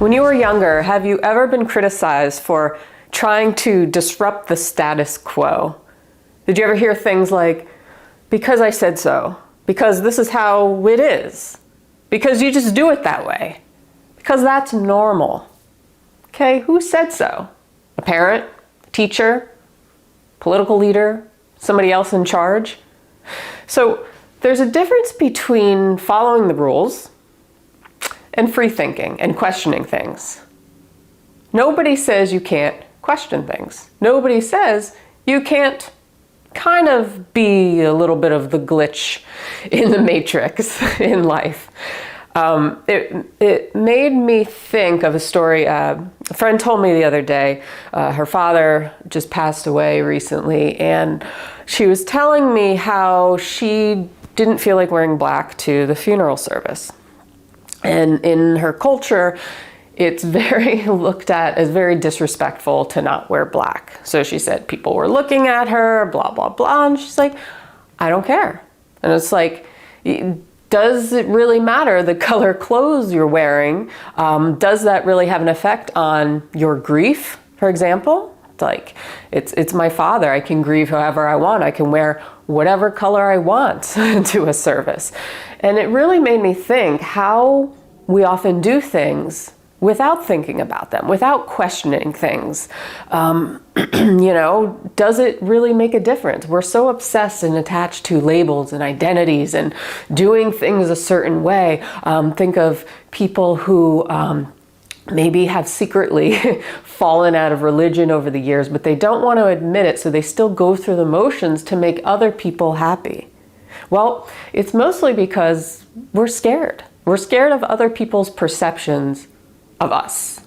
When you were younger, have you ever been criticized for trying to disrupt the status quo? Did you ever hear things like, because I said so, because this is how it is, because you just do it that way, because that's normal? Okay, who said so? A parent, a teacher, political leader, somebody else in charge? So there's a difference between following the rules and free thinking and questioning things. Nobody says you can't question things. Nobody says you can't kind of be a little bit of the glitch in the matrix in life. It made me think of a story a friend told me the other day. Her father just passed away recently, and she was telling me how she didn't feel like wearing black to the funeral service. And in her culture, it's very looked at as very disrespectful to not wear black. So she said people were looking at her, blah, blah, blah. And she's like, I don't care. And it's like, does it really matter the color clothes you're wearing? Does that really have an effect on your grief, for example? Like, it's my father. I can grieve however I want. I can wear whatever color I want to a service. And it really made me think how we often do things without thinking about them, without questioning things. Does it really make a difference? We're so obsessed and attached to labels and identities and doing things a certain way. Think of people who maybe have secretly fallen out of religion over the years, but they don't want to admit it, so they still go through the motions to make other people happy. Well, it's mostly because we're scared. We're scared of other people's perceptions of us,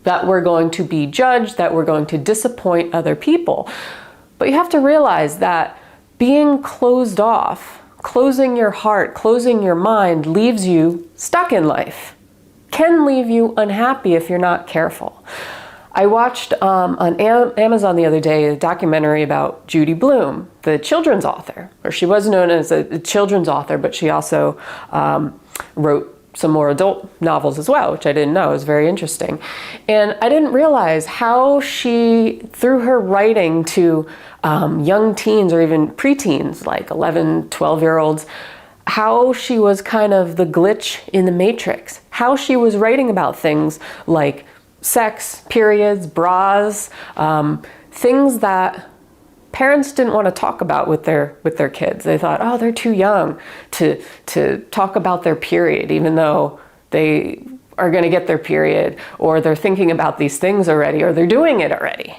that we're going to be judged, that we're going to disappoint other people. But you have to realize that being closed off, closing your heart, closing your mind leaves you stuck in life, can leave you unhappy if you're not careful. I watched on Amazon the other day a documentary about Judy Blume, the children's author, or she was known as a children's author, but she also wrote some more adult novels as well, which I didn't know. It was very interesting. And I didn't realize how she, through her writing to young teens or even preteens, like 11, 12-year-olds, how she was kind of the glitch in the matrix, how she was writing about things like sex, periods, bras, things that parents didn't want to talk about with their kids. They thought, oh, they're too young to talk about their period, even though they are going to get their period, or they're thinking about these things already, or they're doing it already.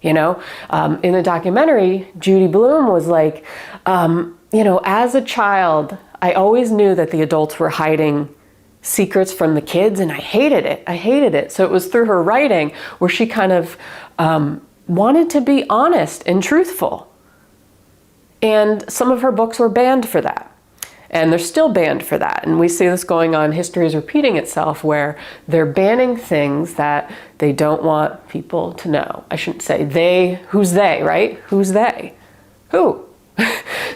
In the documentary, Judy Blume was like, as a child, I always knew that the adults were hiding secrets from the kids, and I hated it. So it was through her writing where she kind of wanted to be honest and truthful. And some of her books were banned for that. And they're still banned for that. And we see this going on. History is repeating itself, where they're banning things that they don't want people to know. I shouldn't say they. Who's they, right? Who's they? Who?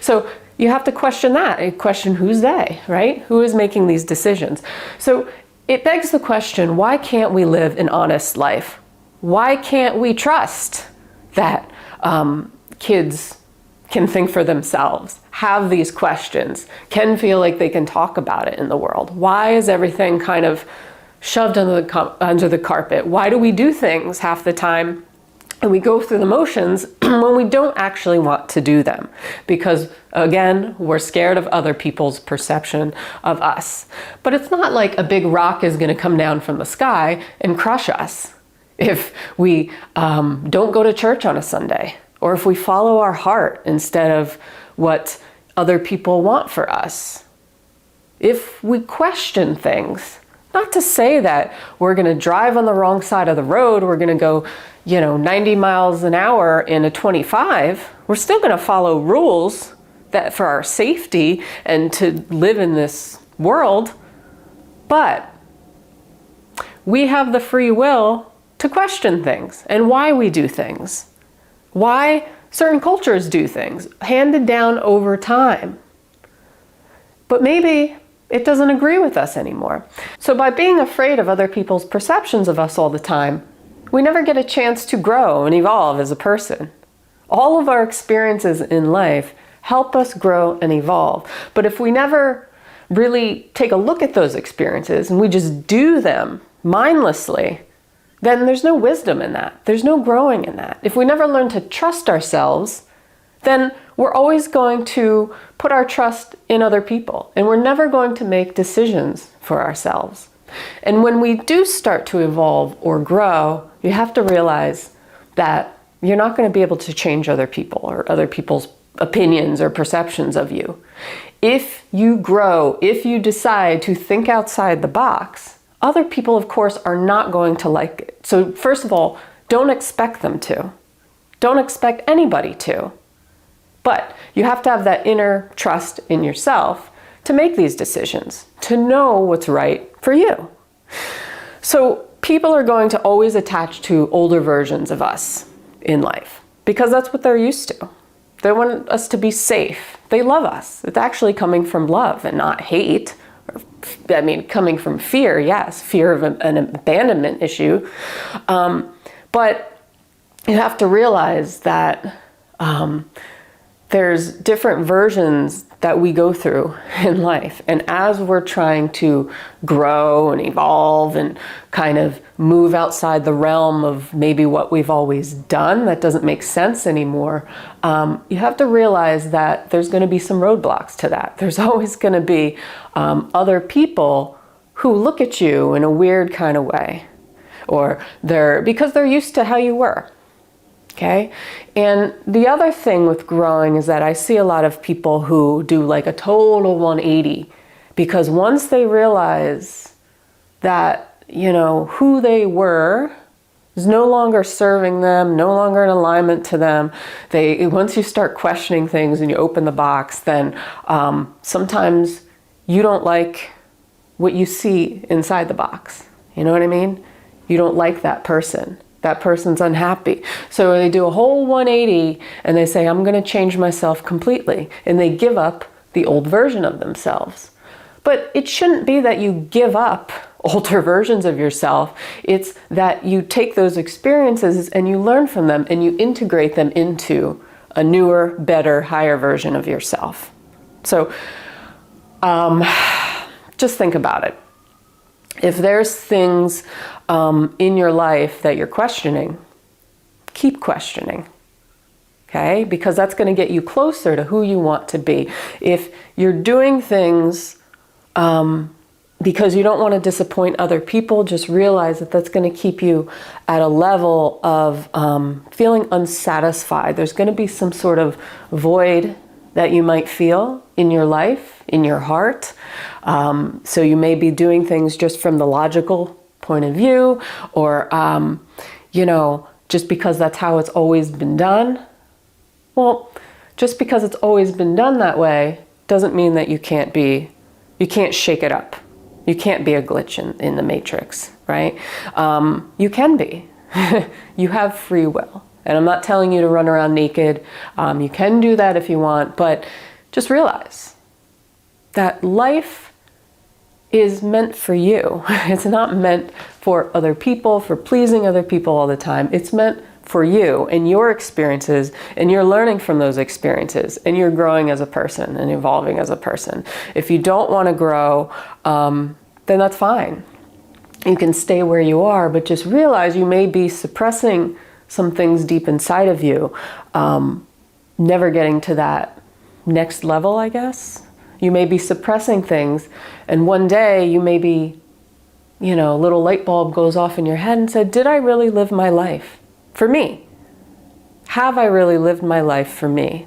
So you have to question that. You question who's they, right? Who is making these decisions? So it begs the question, why can't we live an honest life? Why can't we trust that kids can think for themselves, have these questions, can feel like they can talk about it in the world? Why is everything kind of shoved under the carpet? Why do we do things half the time and we go through the motions when we don't actually want to do them? Because again, we're scared of other people's perception of us. But it's not like a big rock is going to come down from the sky and crush us if we don't go to church on a Sunday, or if we follow our heart instead of what other people want for us. If we question things, not to say that we're going to drive on the wrong side of the road, we're going to go 90 miles an hour in a 25, we're still going to follow rules that for our safety and to live in this world. But we have the free will to question things and why we do things, why certain cultures do things, handed down over time. But maybe it doesn't agree with us anymore. So by being afraid of other people's perceptions of us all the time, we never get a chance to grow and evolve as a person. All of our experiences in life help us grow and evolve. But if we never really take a look at those experiences and we just do them mindlessly, then there's no wisdom in that. There's no growing in that. If we never learn to trust ourselves, then we're always going to put our trust in other people, and we're never going to make decisions for ourselves. And when we do start to evolve or grow, you have to realize that you're not going to be able to change other people or other people's opinions or perceptions of you. If you grow, if you decide to think outside the box, other people, of course, are not going to like it. So first of all, don't expect them to. Don't expect anybody to. But you have to have that inner trust in yourself to make these decisions, to know what's right for you. So people are going to always attach to older versions of us in life because that's what they're used to. They want us to be safe. They love us. It's actually coming from love and not hate. Coming from fear, yes, fear of an abandonment issue. But you have to realize that there's different versions that we go through in life. And as we're trying to grow and evolve and kind of move outside the realm of maybe what we've always done that doesn't make sense anymore, you have to realize that there's going to be some roadblocks to that. There's always going to be other people who look at you in a weird kind of way, or because they're used to how you were. Okay. And the other thing with growing is that I see a lot of people who do like a total 180, because once they realize that, who they were is no longer serving them, no longer in alignment to them. Once you start questioning things and you open the box, then sometimes you don't like what you see inside the box. You know what I mean? You don't like that person. That person's unhappy. So they do a whole 180 and they say, I'm going to change myself completely. And they give up the old version of themselves. But it shouldn't be that you give up older versions of yourself. It's that you take those experiences and you learn from them and you integrate them into a newer, better, higher version of yourself. So just think about it. If there's things in your life that you're questioning, keep questioning, okay? Because that's going to get you closer to who you want to be. If you're doing things because you don't want to disappoint other people, just realize that that's going to keep you at a level of feeling unsatisfied. There's going to be some sort of void that you might feel in your life, in your heart. So you may be doing things just from the logical point of view, or, just because that's how it's always been done. Well, just because it's always been done that way doesn't mean that you can't shake it up. You can't be a glitch in the matrix, right? You can be. You have free will. And I'm not telling you to run around naked. You can do that if you want, but just realize that life is meant for you. It's not meant for other people, for pleasing other people all the time. It's meant for you and your experiences, and you're learning from those experiences, and you're growing as a person and evolving as a person. If you don't want to grow, then that's fine. You can stay where you are, but just realize you may be suppressing some things deep inside of you, never getting to that next level, I guess. You may be suppressing things, and one day you may be, a little light bulb goes off in your head and said, did I really live my life for me? Have I really lived my life for me?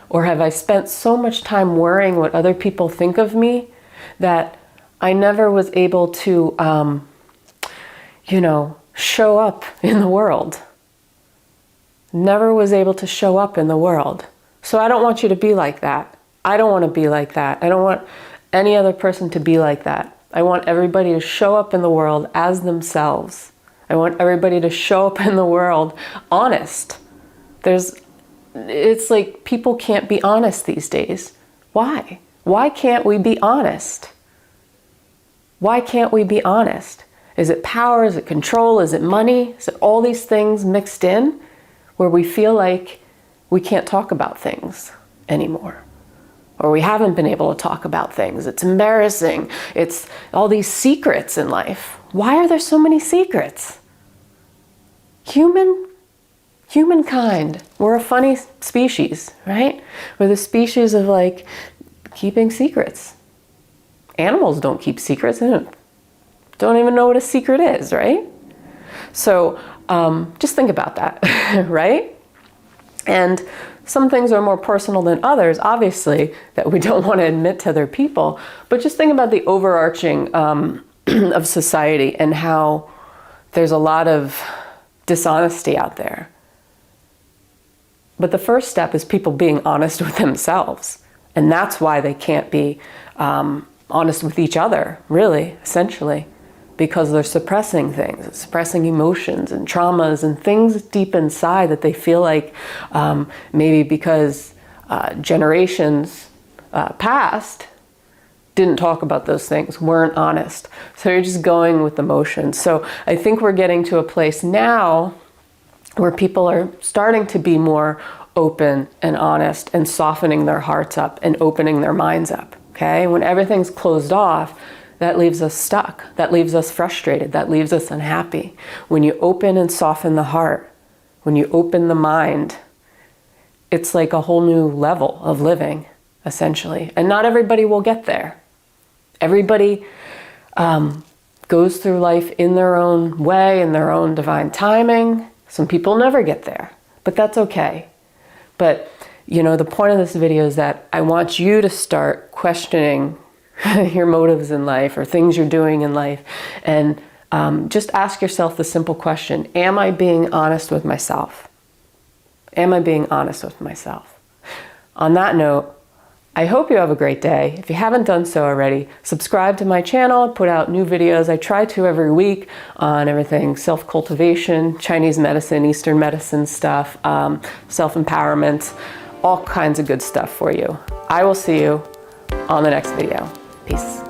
Or have I spent so much time worrying what other people think of me that I never was able to, show up in the world? Never was able to show up in the world. So I don't want you to be like that. I don't want to be like that. I don't want any other person to be like that. I want everybody to show up in the world as themselves. I want everybody to show up in the world honest. It's like people can't be honest these days. Why? Why can't we be honest? Why can't we be honest? Is it power? Is it control? Is it money? Is it all these things mixed in where we feel like we can't talk about things anymore? Or we haven't been able to talk about things. It's embarrassing. It's all these secrets in life. Why are there so many secrets? Humankind, we're a funny species, right? We're the species of like keeping secrets. Animals don't keep secrets. They don't even know what a secret is, right? So just think about that, right? And some things are more personal than others, obviously, that we don't want to admit to other people. But just think about the overarching of society and how there's a lot of dishonesty out there. But the first step is people being honest with themselves. And that's why they can't be honest with each other, really, essentially. Because they're suppressing things, suppressing emotions and traumas and things deep inside that they feel like maybe because generations past didn't talk about those things, weren't honest. So you're just going with emotions. So I think we're getting to a place now where people are starting to be more open and honest and softening their hearts up and opening their minds up, okay? When everything's closed off, that leaves us stuck, that leaves us frustrated, that leaves us unhappy. When you open and soften the heart, when you open the mind, it's like a whole new level of living, essentially. And not everybody will get there. Everybody goes through life in their own way, in their own divine timing. Some people never get there, but that's okay. But, you know, the point of this video is that I want you to start questioning your motives in life or things you're doing in life. And just ask yourself the simple question, am I being honest with myself? Am I being honest with myself? On that note, I hope you have a great day. If you haven't done so already, subscribe to my channel. I put out new videos. I try to every week on everything self-cultivation, Chinese medicine, Eastern medicine stuff, self-empowerment, all kinds of good stuff for you. I will see you on the next video. Peace.